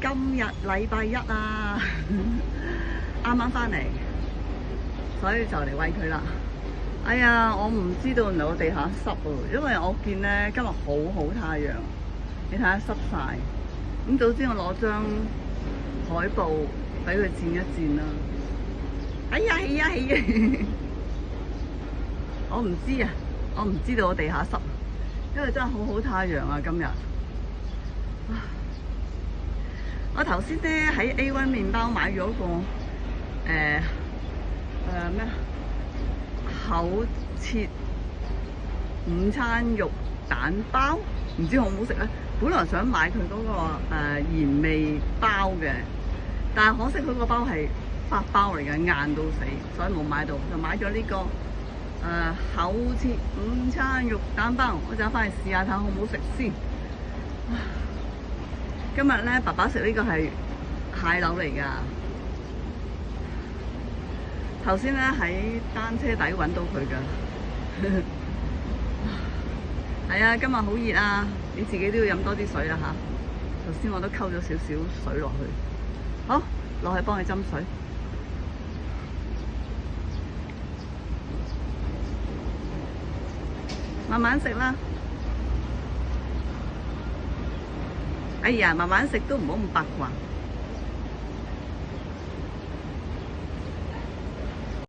今日禮拜一啊，啱啱翻嚟，所以就嚟餵佢啦。哎呀，我唔知道原來我地下濕喎，因為我見咧今日好太陽，你睇下濕晒。咁早知我攞張海報俾佢墊一墊啦。哎呀，係啊，係啊！我唔知啊，我唔知道我地下濕，因為真係好太陽啊今日。我頭先咧喺 A1 麵包買咗個咩厚切午餐肉蛋包，唔知好唔好食咧。本來想買佢嗰個鹽味包嘅，但係可惜佢個包係發包嚟嘅，硬到死，所以冇買到，就買咗呢個厚切午餐肉蛋包。我就翻去試下睇好唔好食先。今日咧，爸爸食呢個係蟹柳嚟㗎。頭先咧喺單車底揾到佢㗎。係啊，今日好熱啊！你自己都要飲多啲水啦嚇。頭先我都溝咗少少水落去。好，落去幫佢斟水。慢慢食啦。哎呀，慢慢食都唔好咁八卦。